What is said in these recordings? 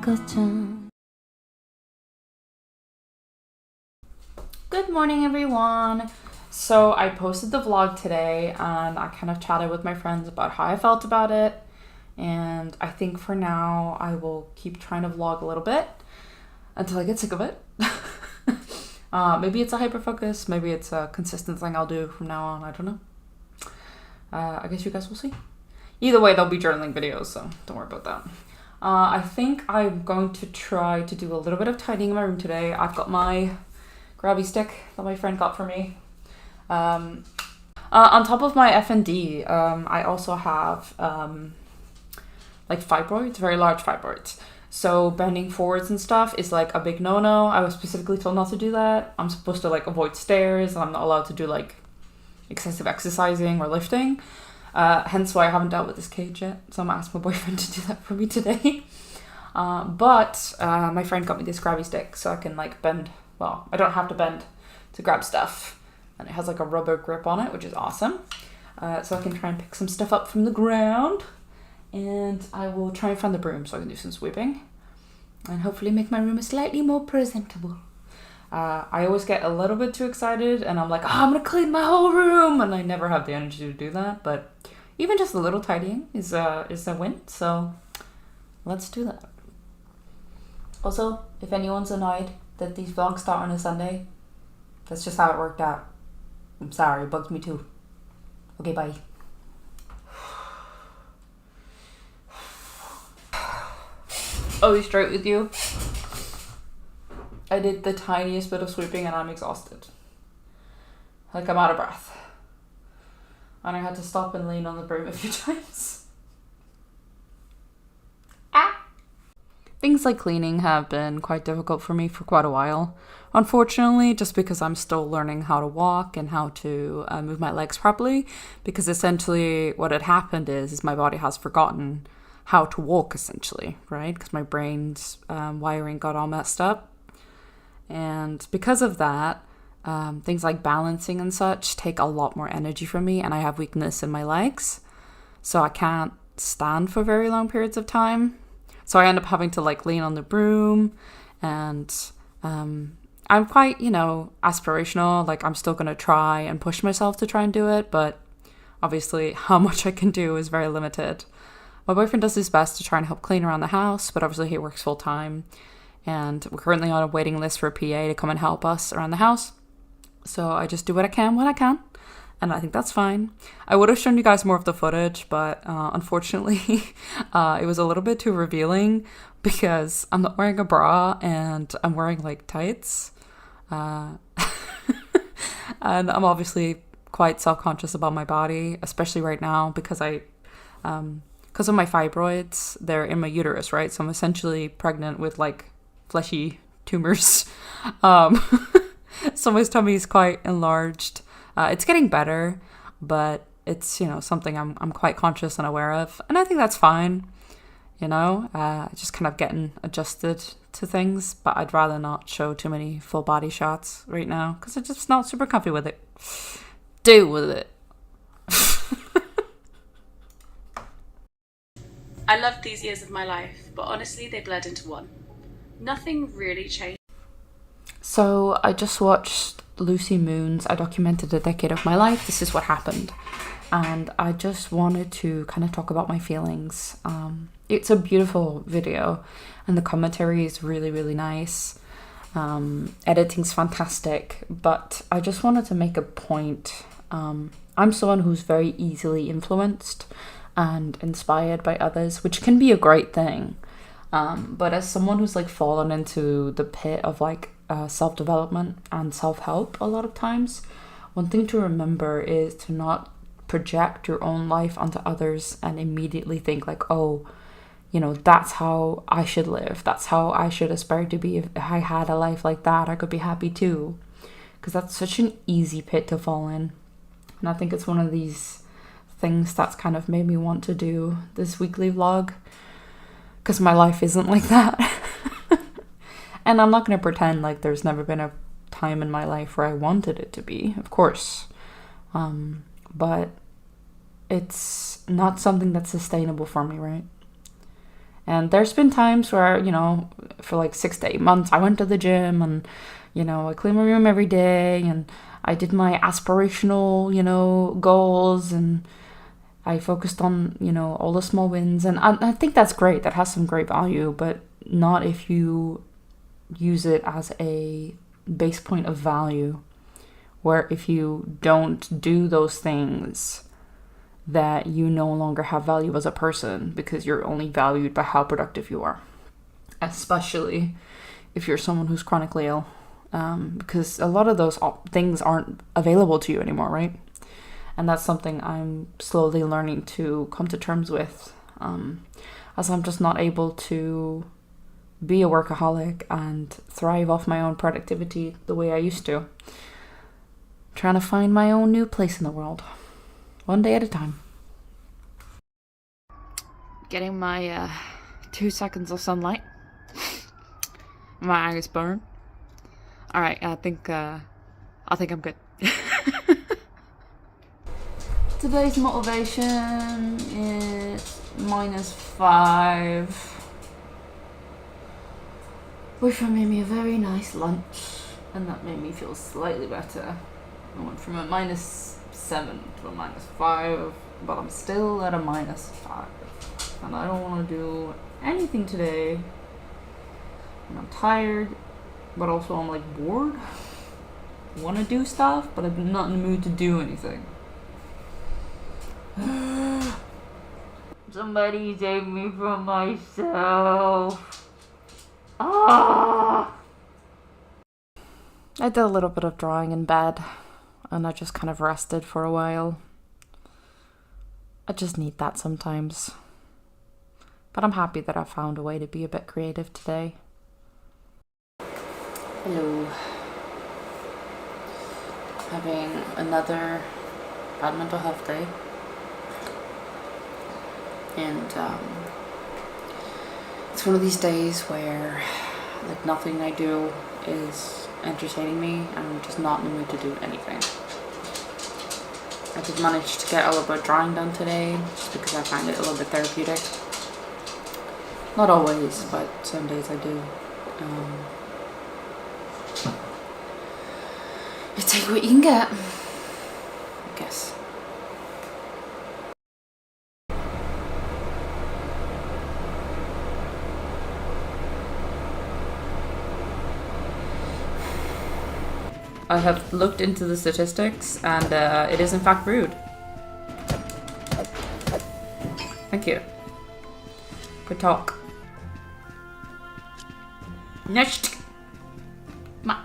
Good morning, everyone. So I posted the vlog today and I kind of chatted with my friends about how I felt about it, and I think for now I will keep trying to vlog a little bit until I get sick of it. Maybe it's a hyper focus, maybe it's a consistent thing I'll do from now on, I don't know. I guess you guys will see. Either way, there'll be journaling videos, so don't worry about that. I think I'm going to try to do a little bit of tidying in my room today. I've got my grabby stick that my friend got for me. On top of my F&D, I also have like fibroids, very large fibroids. So bending forwards and stuff is like a big no-no. I was specifically told not to do that. I'm supposed to like avoid stairs, and I'm not allowed to do like excessive exercising or lifting. Hence why I haven't dealt with this cage yet. So I'm gonna ask my boyfriend to do that for me today. But my friend got me this grabby stick so I can like bend. Well, I don't have to bend to grab stuff. And it has like a rubber grip on it, which is awesome. So I can try and pick some stuff up from the ground. And I will try and find the broom so I can do some sweeping. And hopefully make my room slightly more presentable. I always get a little bit too excited and I'm like, oh, I'm gonna clean my whole room, and I never have the energy to do that. But even just a little tidying is a win, so let's do that. Also, if anyone's annoyed that these vlogs start on a Sunday, that's just how it worked out. I'm sorry, it bugs me too. Okay, bye. I'll be straight with you. I did the tiniest bit of sweeping and I'm exhausted. Like I'm out of breath. And I had to stop and lean on the broom a few times. Things like cleaning have been quite difficult for me for quite a while. Unfortunately, just because I'm still learning how to walk and how to move my legs properly. Because essentially what had happened is my body has forgotten how to walk, essentially, right? Because my brain's wiring got all messed up. And because of that, things like balancing and such take a lot more energy from me, and I have weakness in my legs. So I can't stand for very long periods of time. So I end up having to like lean on the broom, and I'm quite, aspirational. Like I'm still going to try and push myself to try and do it, but obviously how much I can do is very limited. My boyfriend does his best to try and help clean around the house, but obviously he works full time. And we're currently on a waiting list for a PA to come and help us around the house. So I just do what I can when I can. And I think that's fine. I would have shown you guys more of the footage, but unfortunately, it was a little bit too revealing because I'm not wearing a bra and I'm wearing like tights. And I'm obviously quite self-conscious about my body, especially right now because because of my fibroids, they're in my uterus, right? So I'm essentially pregnant with like fleshy tumors. So my tummy is quite enlarged. It's getting better, but it's, something I'm quite conscious and aware of. And I think that's fine, just kind of getting adjusted to things. But I'd rather not show too many full body shots right now because I'm just not super comfy with it. Deal with it. I loved these years of my life, but honestly they bled into one. Nothing really changed. So I just watched Lucy Moon's I Documented a Decade of My Life. This is what happened. And I just wanted to kind of talk about my feelings. It's a beautiful video and the commentary is really, really nice. Editing's fantastic, but I just wanted to make a point. I'm someone who's very easily influenced and inspired by others, which can be a great thing. But as someone who's like fallen into the pit of like self-development and self-help a lot of times, one thing to remember is to not project your own life onto others and immediately think like, oh, that's how I should live. That's how I should aspire to be. If I had a life like that, I could be happy too. Because that's such an easy pit to fall in. And I think it's one of these things that's kind of made me want to do this weekly vlog. Because my life isn't like that. And I'm not going to pretend like there's never been a time in my life where I wanted it to be, of course. But it's not something that's sustainable for me, right? And there's been times where, for like 6 to 8 months, I went to the gym and, I cleaned my room every day and I did my aspirational, goals, and I focused on, all the small wins. And I think that's great. That has some great value, but not if you use it as a base point of value, where if you don't do those things, that you no longer have value as a person because you're only valued by how productive you are, especially if you're someone who's chronically ill, because a lot of those things aren't available to you anymore, right? And that's something I'm slowly learning to come to terms with, as I'm just not able to be a workaholic and thrive off my own productivity the way I used to. Trying to find my own new place in the world, one day at a time. Getting my 2 seconds of sunlight. My eyes burn. All right, I think I'm good. Today's motivation is -5, which made me a very nice lunch, and that made me feel slightly better. I went from a -7 to a -5, but I'm still at a -5, and I don't want to do anything today. And I'm tired, but also I'm like bored. I want to do stuff, but I'm not in the mood to do anything. Somebody save me from myself. Ah! I did a little bit of drawing in bed, and I just kind of rested for a while. I just need that sometimes. But I'm happy that I found a way to be a bit creative today. Hello. Having another bad mental health day. And it's one of these days where like nothing I do is entertaining me, and I'm just not in the mood to do anything. I did manage to get a little bit of drawing done today, just because I find it a little bit therapeutic. Not always, but some days I do. You take what you can get, I guess. I have looked into the statistics, and it is in fact rude. Thank you. Good talk. Next. Ma.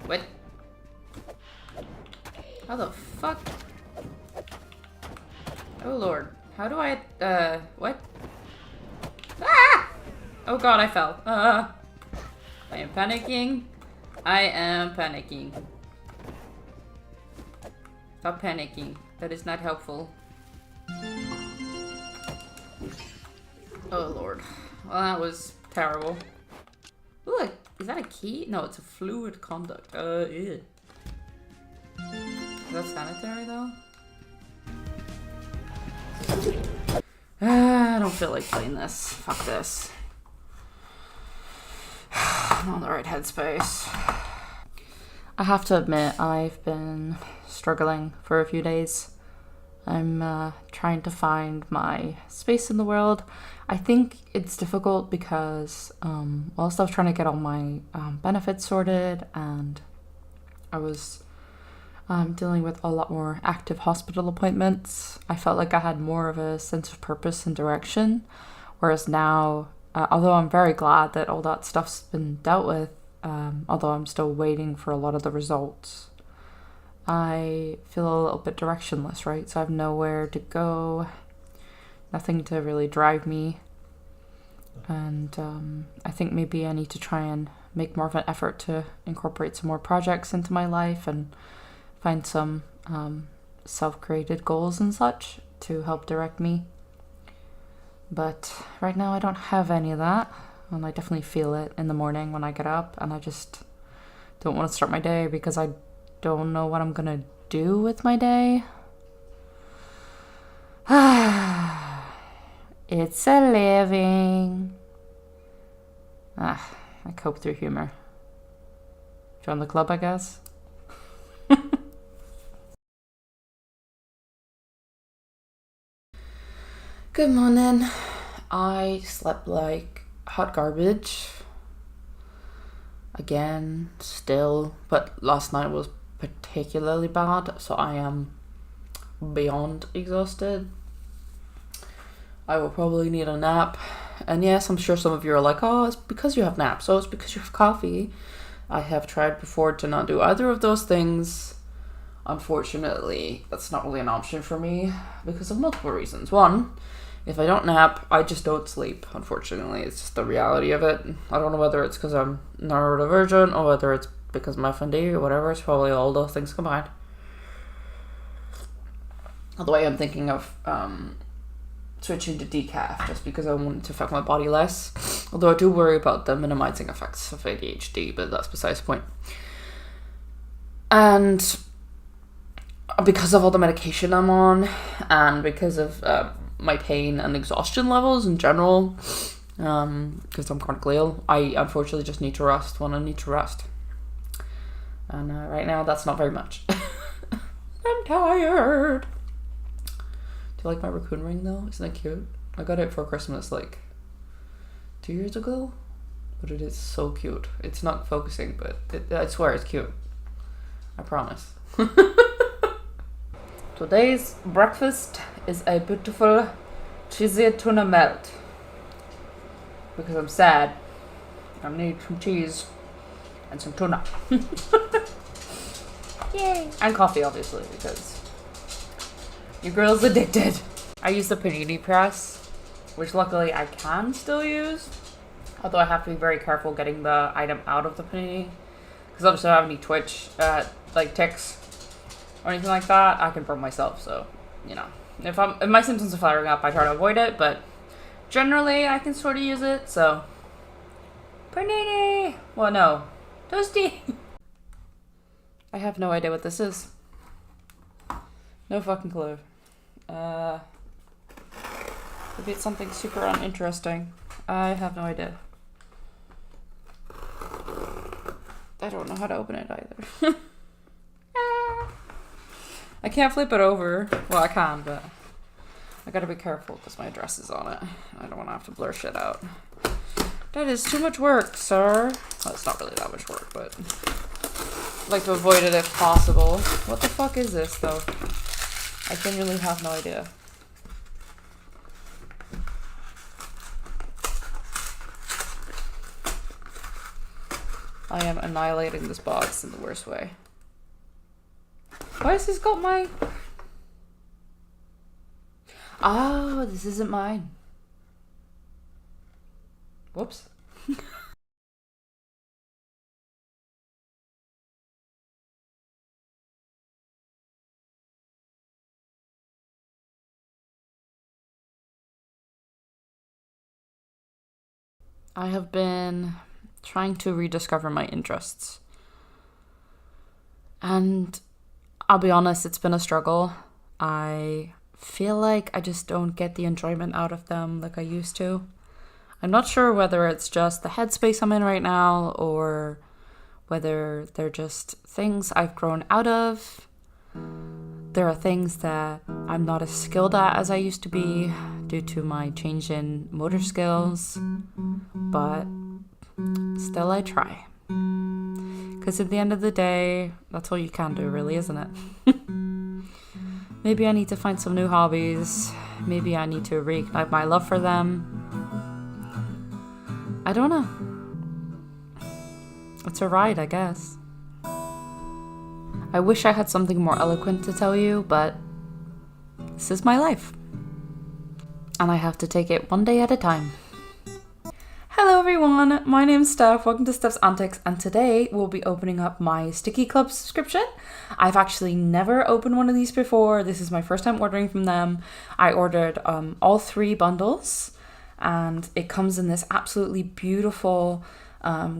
What? How the fuck? Oh lord. How do I, what? Ah! Oh god, I fell. I am panicking. I am panicking. Stop panicking. That is not helpful. Oh lord. Well, that was terrible. Ooh, is that a key? No, it's a fluid conduct. Ew. Is that sanitary though? I don't feel like playing this. Fuck this. I'm not in the right headspace. I have to admit, I've been struggling for a few days. I'm trying to find my space in the world. I think it's difficult because whilst I was trying to get all my benefits sorted, and I was dealing with a lot more active hospital appointments, I felt like I had more of a sense of purpose and direction. Whereas now, although I'm very glad that all that stuff's been dealt with, although I'm still waiting for a lot of the results, I feel a little bit directionless, right? So I have nowhere to go, nothing to really drive me. And I think maybe I need to try and make more of an effort to incorporate some more projects into my life and find some self-created goals and such to help direct me. But right now I don't have any of that, and I definitely feel it in the morning when I get up, and I just don't want to start my day because I don't know what I'm gonna do with my day. It's a living. I cope through humor. Join the club, I guess. Good morning. I slept like hot garbage. Again, still, but last night was particularly bad, so I am beyond exhausted. I will probably need a nap. And yes, I'm sure some of you are like, oh, it's because you have naps. Oh, it's because you have coffee. I have tried before to not do either of those things. Unfortunately, that's not really an option for me because of multiple reasons. One, if I don't nap, I just don't sleep. Unfortunately, it's just the reality of it. I don't know whether it's because I'm neurodivergent or whether it's because of my FND or whatever. It's probably all those things combined. Although I am thinking of switching to decaf just because I want it to affect my body less. Although I do worry about the minimizing effects of ADHD, but that's besides the point. And because of all the medication I'm on, and because of my pain and exhaustion levels in general, because I'm chronically ill, I unfortunately just need to rest when I need to rest. And right now, that's not very much. I'm tired. Do you like my raccoon ring though? Isn't it cute? I got it for Christmas like 2 years ago, but it is so cute. It's not focusing, but I swear it's cute. I promise. Today's breakfast is a beautiful cheesy tuna melt. Because I'm sad. I need some cheese and some tuna. Yay! And coffee, obviously, because your girl's addicted. I use the panini press, which luckily I can still use. Although I have to be very careful getting the item out of the panini. Because obviously I don't have any twitch, like tics or anything like that. I can burn myself, so, you know. If my symptoms are flaring up, I try to avoid it, but generally I can sort of use it, so. Panini! Well, no. Toasty! I have no idea what this is. No fucking clue. Maybe it's something super uninteresting. I have no idea. I don't know how to open it either. I can't flip it over. Well, I can, but I gotta be careful because my address is on it. I don't want to have to blur shit out. That is too much work, sir. Well, it's not really that much work, but I'd like to avoid it if possible. What the fuck is this, though? I genuinely have no idea. I am annihilating this box in the worst way. Why has this got my... Oh, this isn't mine. Whoops. I have been trying to rediscover my interests. And I'll be honest, it's been a struggle. I feel like I just don't get the enjoyment out of them like I used to. I'm not sure whether it's just the headspace I'm in right now or whether they're just things I've grown out of. There are things that I'm not as skilled at as I used to be due to my change in motor skills, but still I try. Because at the end of the day, that's all you can do, really, isn't it? Maybe I need to find some new hobbies. Maybe I need to reignite my love for them. I don't know. It's a ride, I guess. I wish I had something more eloquent to tell you, but this is my life. And I have to take it one day at a time. Hello everyone, my name's Steph, welcome to Steph's Antics, and today we'll be opening up my Sticky Club subscription. I've actually never opened one of these before. This is my first time ordering from them. I ordered all 3 bundles, and it comes in this absolutely beautiful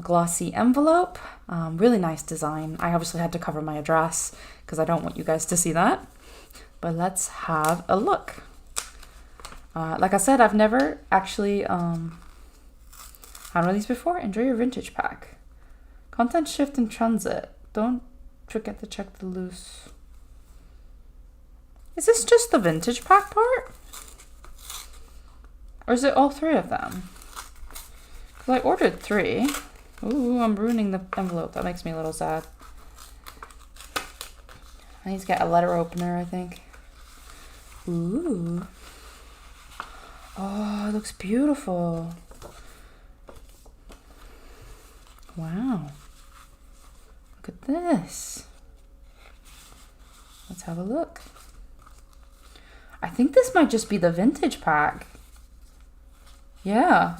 glossy envelope. Really nice design. I obviously had to cover my address because I don't want you guys to see that. But let's have a look. Like I said, I've never actually had one of these before. Enjoy your vintage pack. Content shift in transit. Don't forget to check the loose. Is this just the vintage pack part? Or is it all three of them? Because I ordered 3. Ooh, I'm ruining the envelope. That makes me a little sad. I need to get a letter opener, I think. Ooh. Oh, it looks beautiful. Wow. Look at this. Let's have a look. I think this might just be the vintage pack. Yeah.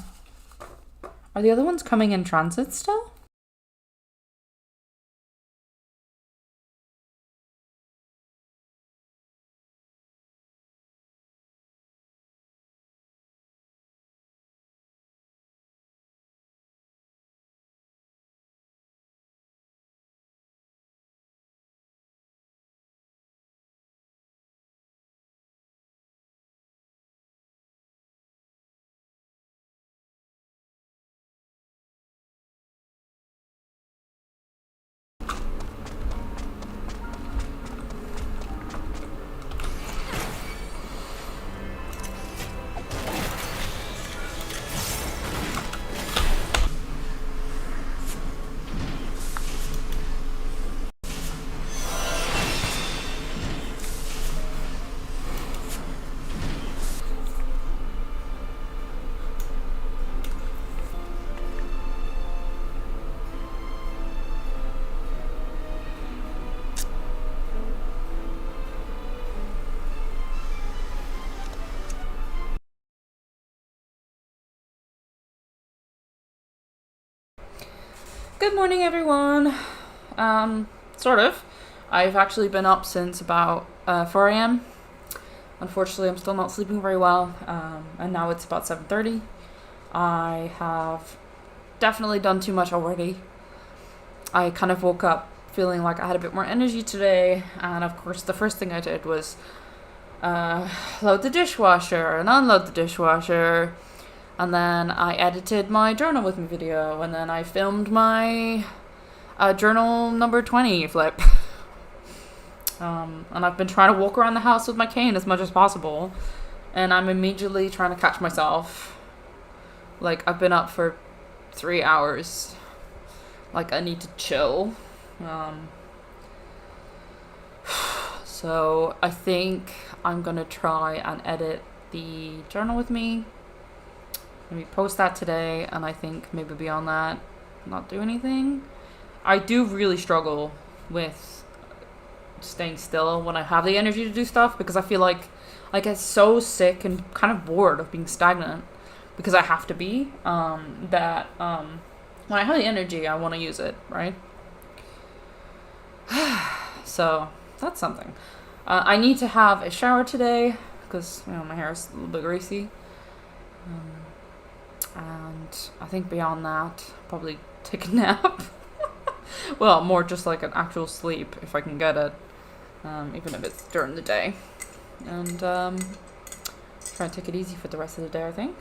Are the other ones coming in transit still? Good morning, everyone. Sort of. I've actually been up since about 4 a.m. Unfortunately, I'm still not sleeping very well, and now it's about 7:30. I have definitely done too much already. I kind of woke up feeling like I had a bit more energy today, and of course, the first thing I did was load the dishwasher and unload the dishwasher. And then I edited my journal with me video, and then I filmed my journal number 20 flip. And I've been trying to walk around the house with my cane as much as possible, and I'm immediately trying to catch myself. Like, I've been up for 3 hours. Like, I need to chill. So I think I'm gonna try and edit the journal with me. Maybe post that today, and I think maybe beyond that, not do anything. I do really struggle with staying still when I have the energy to do stuff, because I feel like I get so sick and kind of bored of being stagnant because I have to be, that when I have the energy, I want to use it, right? So that's something. I need to have a shower today because, you know, my hair is a little bit greasy. And I think beyond that, probably take a nap. Well, more just like an actual sleep if I can get it, even if it's during the day. And try and take it easy for the rest of the day, I think.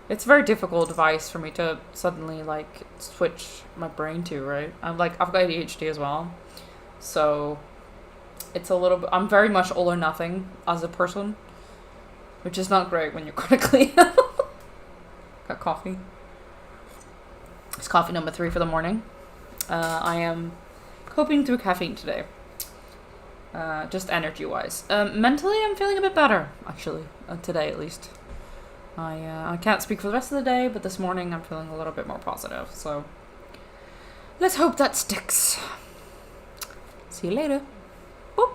It's a very difficult device for me to suddenly like switch my brain to, right? I've got ADHD as well, so it's a little bit. I'm very much all or nothing as a person, which is not great when you're critically ill. Got coffee. It's coffee number 3 for the morning. I am coping through caffeine today. Just energy-wise. Mentally, I'm feeling a bit better, actually. Today, at least. I can't speak for the rest of the day, but this morning I'm feeling a little bit more positive. So, let's hope that sticks. See you later. Boop.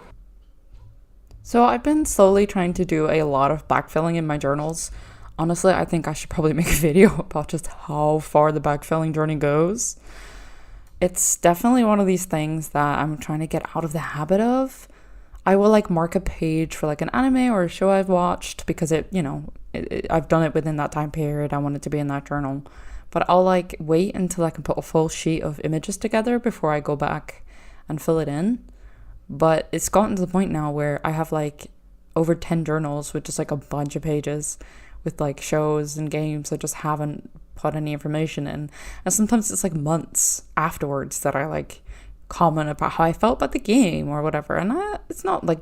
So I've been slowly trying to do a lot of backfilling in my journals. Honestly, I think I should probably make a video about just how far the backfilling journey goes. It's definitely one of these things that I'm trying to get out of the habit of. I will like mark a page for like an anime or a show I've watched because I've done it within that time period. I want it to be in that journal. but I'll like wait until I can put a full sheet of images together before I go back and fill it in. But it's gotten to the point now where I have like over 10 journals with just like a bunch of pages with like shows and games I just haven't put any information in. And sometimes it's like months afterwards that I like comment about how I felt about the game or whatever. And it's not like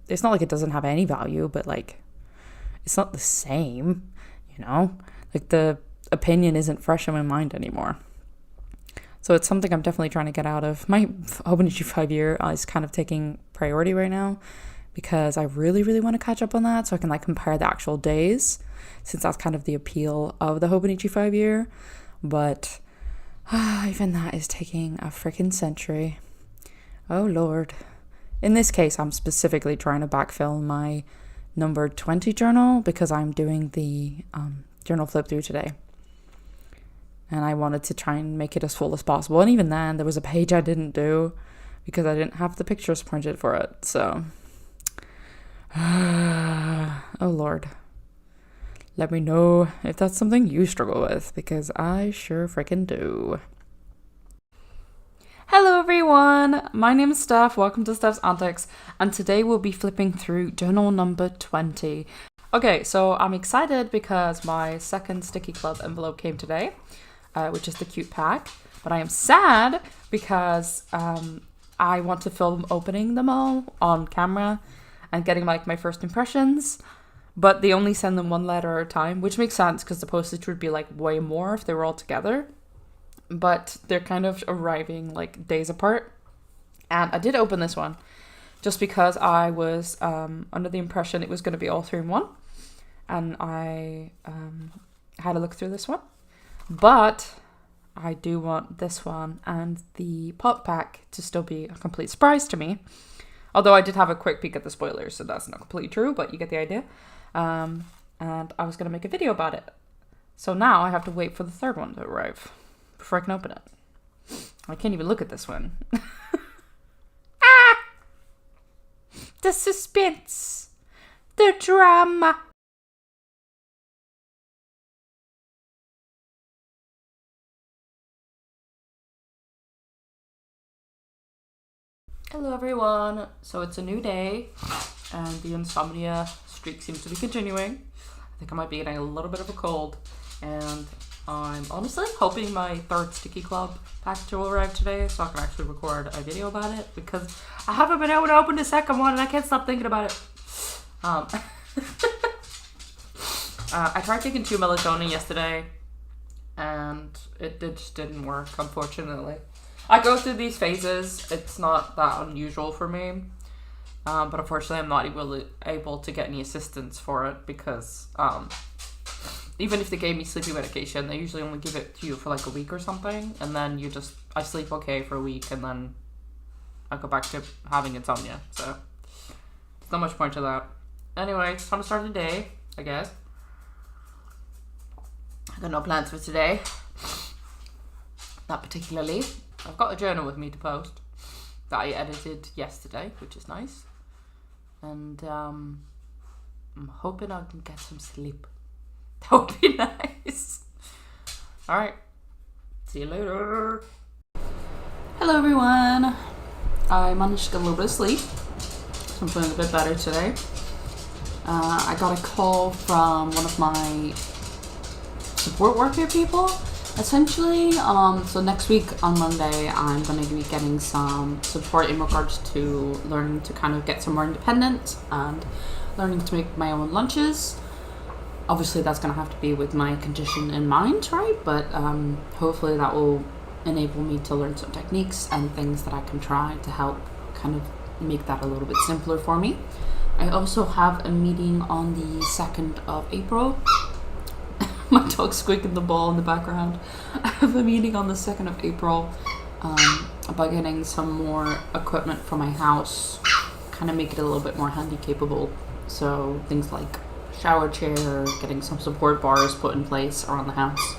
it doesn't have any value, but like it's not the same, you know? Like the opinion isn't fresh in my mind anymore. So it's something I'm definitely trying to get out of. My Hobonichi 5-year is kind of taking priority right now because I really, really want to catch up on that so I can like compare the actual days, since that's kind of the appeal of the Hobonichi 5-year. But even that is taking a freaking century. Oh Lord. In this case, I'm specifically trying to backfill my number 20 journal because I'm doing the journal flip through today. And I wanted to try and make it as full as possible. And even then, there was a page I didn't do because I didn't have the pictures printed for it. So, oh Lord. Let me know if that's something you struggle with, because I sure freaking do. Hello everyone, my name is Steph, welcome to Steph's Antics, and today we'll be flipping through journal number 20. Okay, so I'm excited because my second Sticky Club envelope came today, which is the cute pack, but I am sad because I want to film opening them all on camera and getting like my first impressions, but they only send them one letter at a time, which makes sense because the postage would be like way more if they were all together. But they're kind of arriving like days apart. And I did open this one just because I was under the impression it was going to be all 3 in 1. And I had a look through this one. But I do want this one and the pop pack to still be a complete surprise to me. Although I did have a quick peek at the spoilers, so that's not completely true, but you get the idea. And I was going to make a video about it. So now I have to wait for the third one to arrive before I can open it. I can't even look at this one. The suspense. The drama. Hello everyone. So it's a new day and the insomnia streak seems to be continuing. I think I might be getting a little bit of a cold, and I'm honestly hoping my third Sticky Club package will arrive today so I can actually record a video about it, because I haven't been able to open the second one and I can't stop thinking about it. I tried taking 2 melatonin yesterday and it just didn't work, unfortunately. I go through these phases. It's not that unusual for me. But unfortunately, I'm not able to get any assistance for it because even if they gave me sleeping medication, they usually only give it to you for like a week or something. And then I sleep okay for a week and then I go back to having insomnia. So there's not much point to that. Anyway, it's time to start the day, I guess. I got no plans for today. Not particularly. I've got a journal with me to post that I edited yesterday, which is nice. And I'm hoping I can get some sleep. That would be nice. Alright. See you later. Hello everyone. I managed to get a little bit of sleep, so I'm feeling a bit better today. I got a call from one of my support worker people, essentially. So next week on Monday, I'm going to be getting some support in regards to learning to kind of get some more independent and learning to make my own lunches. Obviously, that's going to have to be with my condition in mind, right? But hopefully that will enable me to learn some techniques and things that I can try to help kind of make that a little bit simpler for me. I also have a meeting on the 2nd of April. My dog's squeaking the ball in the background. I have a meeting on the 2nd of April about getting some more equipment for my house, kind of make it a little bit more handy capable. So things like shower chair, getting some support bars put in place around the house.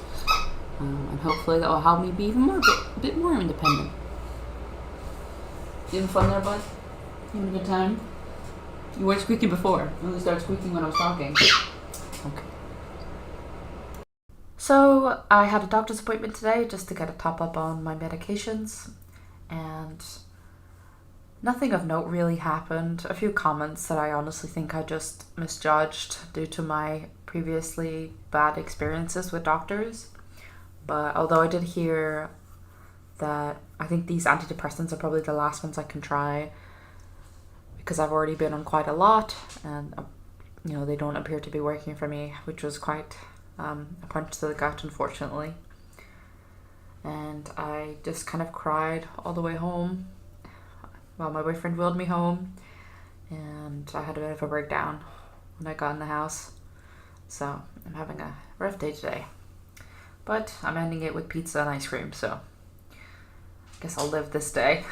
And hopefully that will help me be even more, a bit more independent. You having fun there, bud? You having a good time? You weren't squeaking before. You only started squeaking when I was talking. Okay. So I had a doctor's appointment today just to get a top up on my medications, and nothing of note really happened. A few comments that I honestly think I just misjudged due to my previously bad experiences with doctors. But although I did hear that I think these antidepressants are probably the last ones I can try because I've already been on quite a lot, and they don't appear to be working for me, which was quite a punch to the gut, unfortunately. And I just kind of cried all the way home. Well, my boyfriend wheeled me home, and I had a bit of a breakdown when I got in the house. So I'm having a rough day today. But I'm ending it with pizza and ice cream, so I guess I'll live this day.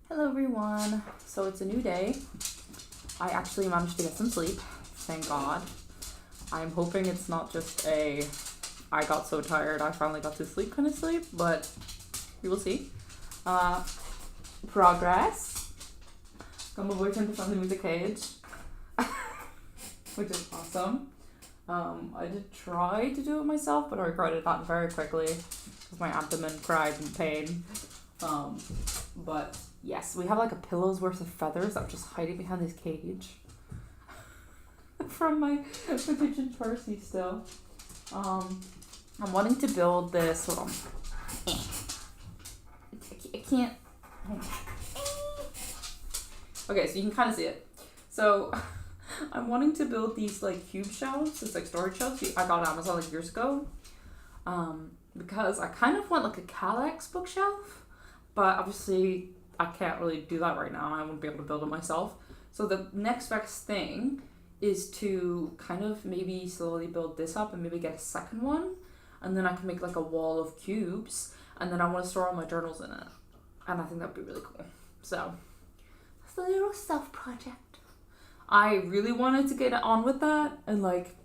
Hello everyone. So it's a new day. I actually managed to get some sleep, thank God. I'm hoping it's not just I got so tired I finally got to sleep kind of sleep, but we will see. Progress. Got my boyfriend to something with the cage, which is awesome. I did try to do it myself, but I regretted that very quickly because my abdomen cried in pain. But yes, we have like a pillow's worth of feathers that were just hiding behind this cage from my pigeon Percy still. I'm wanting to build this. Hold on. I can't. Okay, so you can kind of see it. So I'm wanting to build these like cube shelves. It's like storage shelves. I got on Amazon like years ago. Because I kind of want like a Kallax bookshelf, but obviously I can't really do that right now. I won't be able to build it myself. So the next best thing is to kind of maybe slowly build this up and maybe get a second one, and then I can make like a wall of cubes, and then I want to store all my journals in it, and I think that'd be really cool. So that's a little self project. I really wanted to get on with that and like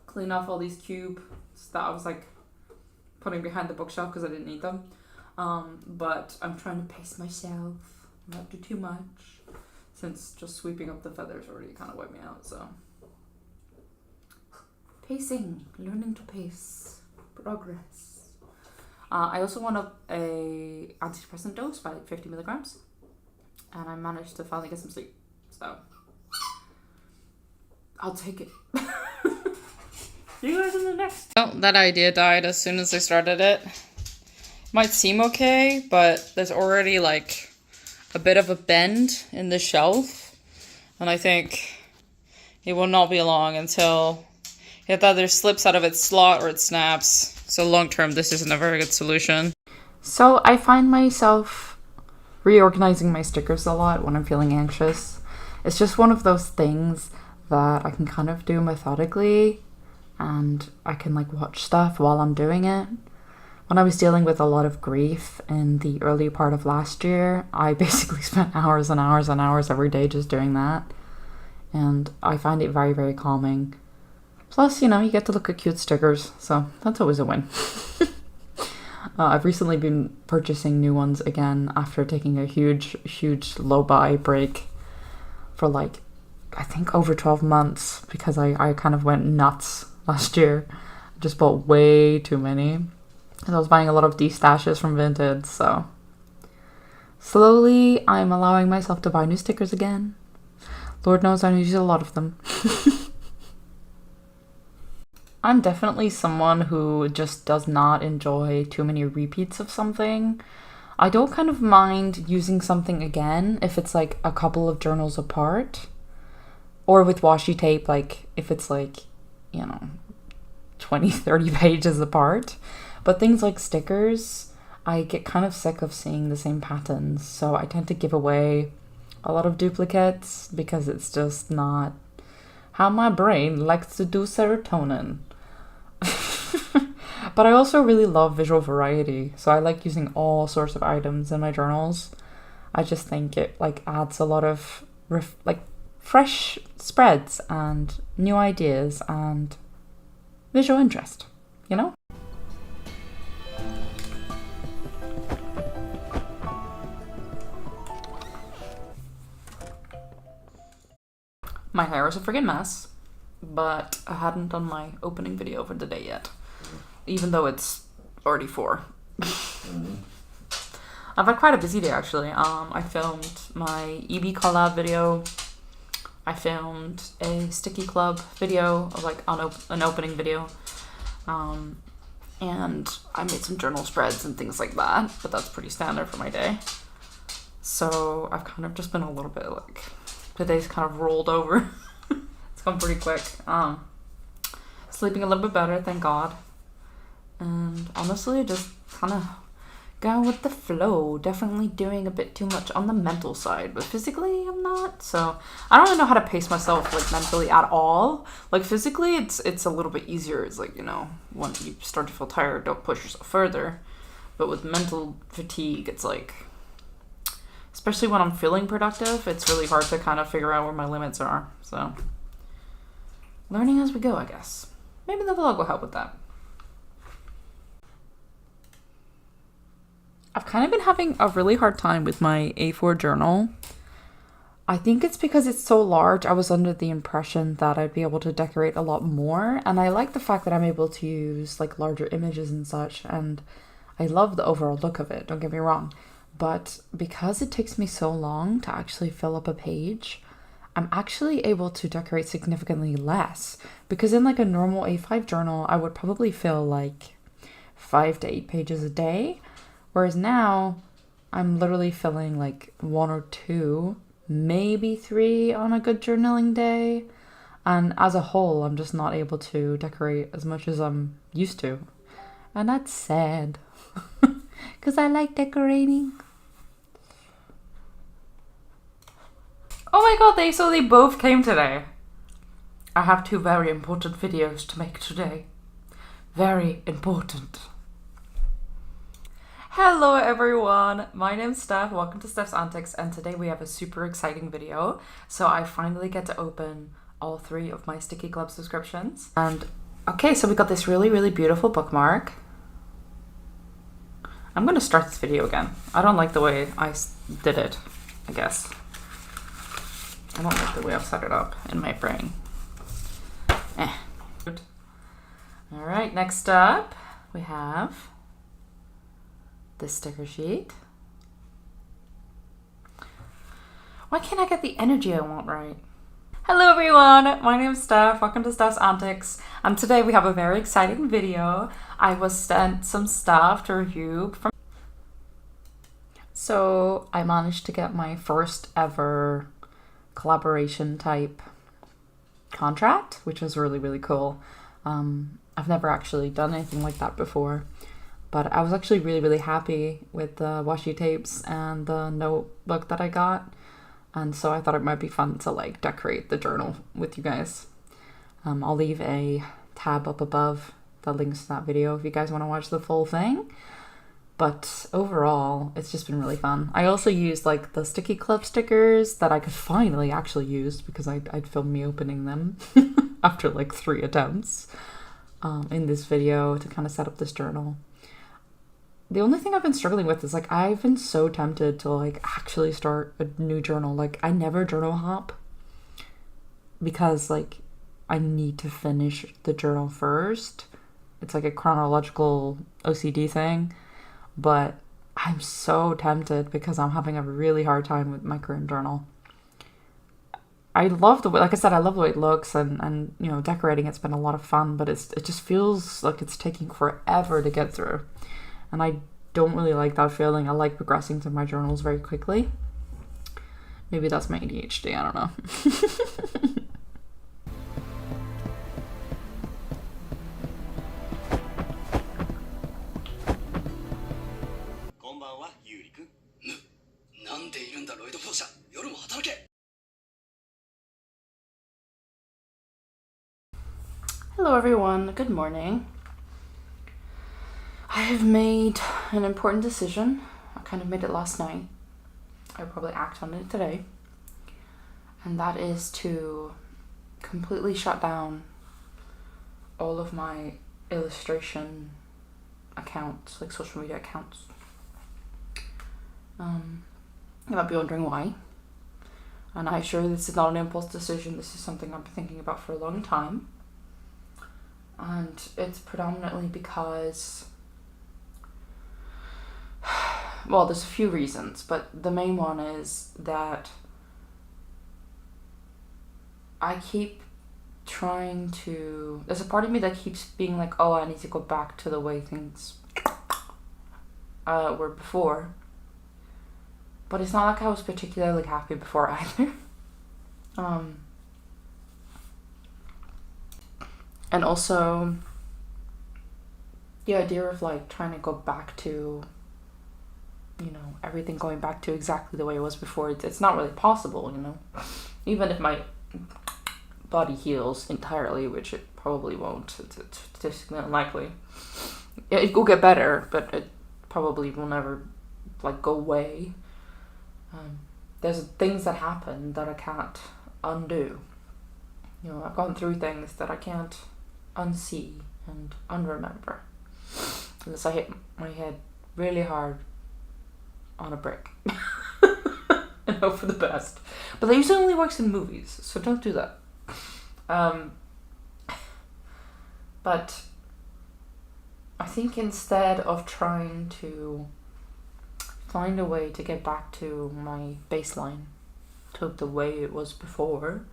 clean off all these cubes that I was like putting behind the bookshelf because I didn't need them. But I'm trying to pace myself, not do too much, since just sweeping up the feathers already kind of wiped me out. So pacing, learning to pace, progress. I also want a antidepressant dose by like 50 milligrams, and I managed to finally get some sleep. So I'll take it. See you guys in the next. Well, that idea died as soon as I started it. Might seem okay, but there's already like a bit of a bend in the shelf, and I think it will not be long until it either slips out of its slot or it snaps. So long term, this isn't a very good solution. So I find myself reorganizing my stickers a lot when I'm feeling anxious. It's just one of those things that I can kind of do methodically, and I can like watch stuff while I'm doing it. When I was dealing with a lot of grief in the early part of last year, I basically spent hours and hours and hours every day just doing that. And I find it very, very calming. Plus, you know, you get to look at cute stickers, so that's always a win. I've recently been purchasing new ones again after taking a huge low buy break for like, I think over 12 months, because I kind of went nuts last year. Just bought way too many. And I was buying a lot of D-stashes from Vinted, so slowly I'm allowing myself to buy new stickers again. Lord knows I use a lot of them. I'm definitely someone who just does not enjoy too many repeats of something. I don't kind of mind using something again if it's like a couple of journals apart. Or with washi tape, like if it's like, you know, 20, 30 pages apart. But things like stickers, I get kind of sick of seeing the same patterns. So I tend to give away a lot of duplicates because it's just not how my brain likes to do serotonin. But I also really love visual variety. So I like using all sorts of items in my journals. I just think it like adds a lot of fresh spreads and new ideas and visual interest, you know? My hair is a friggin' mess, but I hadn't done my opening video for the day yet, even though it's already 4. I've had quite a busy day actually. I filmed my EB collab video. I filmed a Sticky Club video, like an opening video, and I made some journal spreads and things like that, but that's pretty standard for my day. So I've kind of just been a little bit like, the day's kind of rolled over. It's gone pretty quick. Sleeping a little bit better, thank God. And honestly, just kind of going with the flow. Definitely doing a bit too much on the mental side, but physically I'm not. So I don't really know how to pace myself like mentally at all. Like physically it's a little bit easier. It's like, you know, when you start to feel tired, don't push yourself further. But with mental fatigue, it's like, especially when I'm feeling productive, it's really hard to kind of figure out where my limits are. So learning as we go, I guess. Maybe the vlog will help with that. I've kind of been having a really hard time with my A4 journal. I think it's because it's so large. I was under the impression that I'd be able to decorate a lot more, and I like the fact that I'm able to use like larger images and such, and I love the overall look of it, don't get me wrong. But because it takes me so long to actually fill up a page, I'm actually able to decorate significantly less, because in like a normal A5 journal, I would probably fill like 5 to 8 pages a day, whereas now I'm literally filling like 1 or 2, maybe 3 on a good journaling day. And as a whole, I'm just not able to decorate as much as I'm used to. And that's sad. Because I like decorating. Oh my god, they both came today. I have 2 very important videos to make today. Very important. Hello everyone, my name's Steph, welcome to Steph's Antics, and today we have a super exciting video. So I finally get to open all 3 of my Sticky Club subscriptions. And okay, so we got this really beautiful bookmark. I'm gonna start this video again. I don't like the way I did it, I guess. I don't like the way I've set it up in my brain. Alright, next up we have this sticker sheet. Why can't I get the energy I want right? Hello everyone, my name's Steph, welcome to Steph's Antics, and today we have a very exciting video. I was sent some stuff to review from... So I managed to get my first ever collaboration type contract, which was really cool. I've never actually done anything like that before, but I was actually really happy with the washi tapes and the notebook that I got. And so I thought it might be fun to like decorate the journal with you guys. I'll leave a tab up above that links to that video if you guys want to watch the full thing. But overall, it's just been really fun. I also used like the Sticky Club stickers that I could finally actually use because I'd filmed me opening them after like 3 attempts in this video to kind of set up this journal. The only thing I've been struggling with is like I've been so tempted to like actually start a new journal. Like I never journal hop because like I need to finish the journal first. It's like a chronological OCD thing, but I'm so tempted because I'm having a really hard time with my current journal. I love the way, like I said, I love the way it looks, and you know, decorating it's been a lot of fun, but it just feels like it's taking forever to get through. And I don't really like that feeling. I like progressing through my journals very quickly. Maybe that's my ADHD, I don't know. Hello everyone, good morning. I have made an important decision. I kind of made it last night. I'll probably act on it today. And that is to completely shut down all of my illustration accounts, like social media accounts. You might be wondering why. And I assure this is not an impulse decision. This is something I've been thinking about for a long time. And it's predominantly because... well, there's a few reasons, but the main one is that I keep trying to... there's a part of me that keeps being like, oh, I need to go back to the way things were before. But it's not like I was particularly happy before either. And also, the idea of like trying to go back to, you know, everything going back to exactly the way it was before, it's not really possible, you know. Even if my body heals entirely, which it probably won't, it's statistically unlikely. It will get better, but it probably will never like go away. There's things that happen that I can't undo. You know, I've gone through things that I can't unsee and unremember unless I hit my head really hard on a brick and hope for the best. But that usually only works in movies, so don't do that. But I think instead of trying to find a way to get back to my baseline, to childhood the way it was before.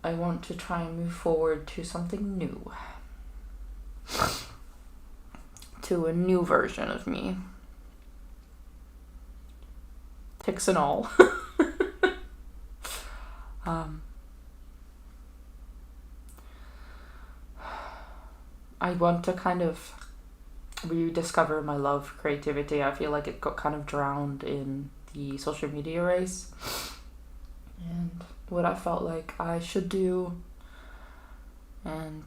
I want to try and move forward to something new. To a new version of me. Tics and all. I want to kind of rediscover my love for creativity. I feel like it got kind of drowned in the social media race. And what I felt like I should do. And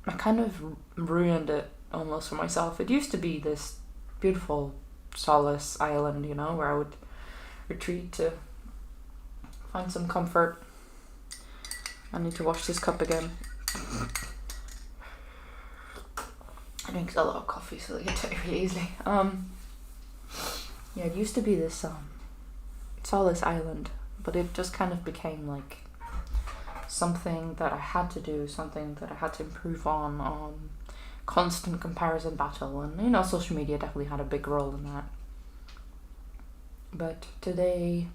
I kind of ruined it almost for myself. It used to be this beautiful solace island, you know, where I would retreat to find some comfort. I need to wash this cup again. I drink a lot of coffee, so they get dirty really easily. Yeah, it used to be this solace island, but it just kind of became like something that I had to do, something that I had to improve on constant comparison battle, and you know, social media definitely had a big role in that. But today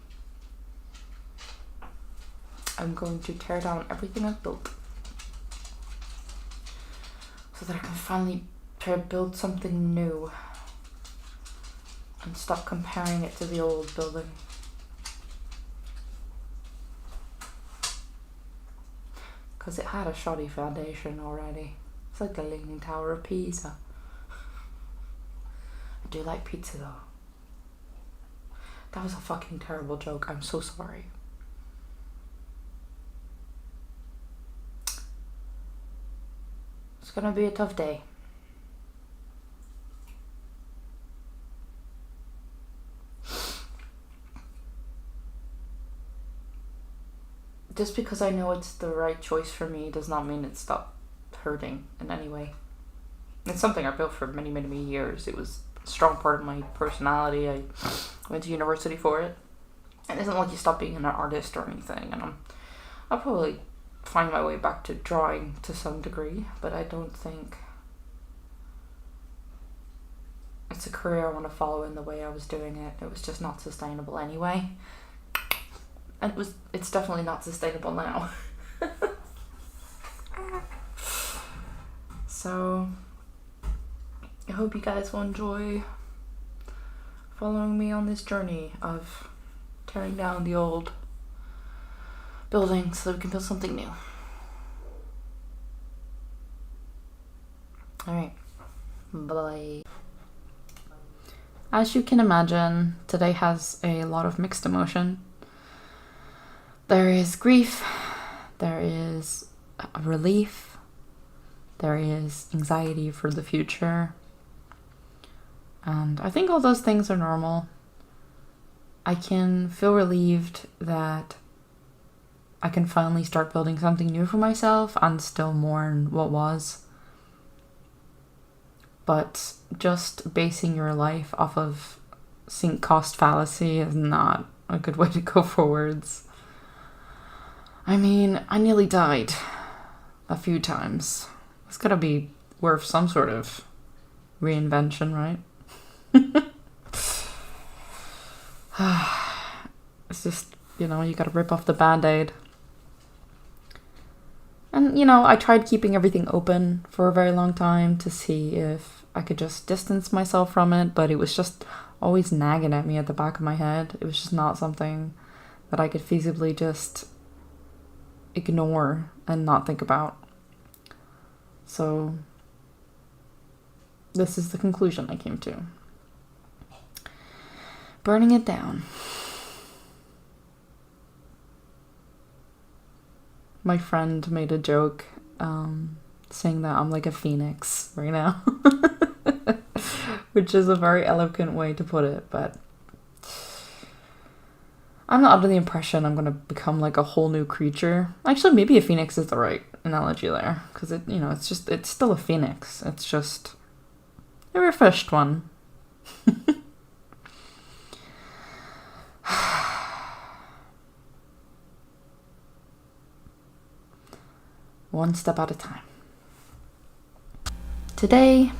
I'm going to tear down everything I've built so that I can finally try to build something new and stop comparing it to the old building. Because it had a shoddy foundation already. It's like the Leaning Tower of Pisa. I do like pizza though. That was a fucking terrible joke. I'm so sorry. It's gonna be a tough day. Just because I know it's the right choice for me does not mean it stopped hurting in any way. It's something I built for many, many, many years. It was a strong part of my personality. I went to university for it. And it isn't like you stop being an artist or anything. And I'll probably find my way back to drawing to some degree, but I don't think it's a career I want to follow in the way I was doing it. It was just not sustainable anyway. And it's definitely not sustainable now. So I hope you guys will enjoy following me on this journey of tearing down the old building so that we can build something new. Alright, bye. As you can imagine, today has a lot of mixed emotion. There is grief, there is relief, there is anxiety for the future, and I think all those things are normal. I can feel relieved that I can finally start building something new for myself and still mourn what was. But just basing your life off of sink cost fallacy is not a good way to go forwards. I mean, I nearly died a few times. It's gotta be worth some sort of reinvention, right? It's just, you know, you gotta rip off the band-aid. And, you know, I tried keeping everything open for a very long time to see if I could just distance myself from it, but it was just always nagging at me at the back of my head. It was just not something that I could feasibly just ignore and not think about. So this is the conclusion I came to. Burning it down. My friend made a joke saying that I'm like a phoenix right now. Which is a very eloquent way to put it, but I'm not under the impression I'm going to become like a whole new creature. Actually, maybe a phoenix is the right analogy there, because it, you know, it's still a phoenix. It's just a refreshed one. One step at a time. Today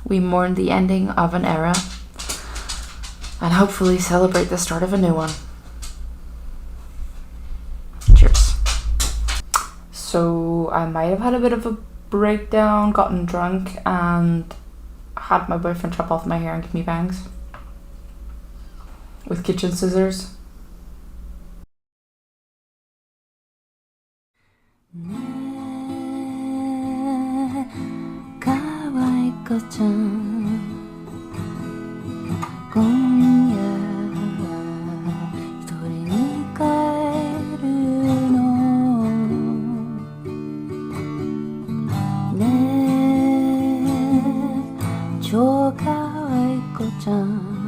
We mourn the ending of an era and hopefully celebrate the start of a new one. Cheers. So I might have had a bit of a breakdown, gotten drunk, and had my boyfriend chop off my hair and give me bangs with kitchen scissors. 저 가와이 꽃장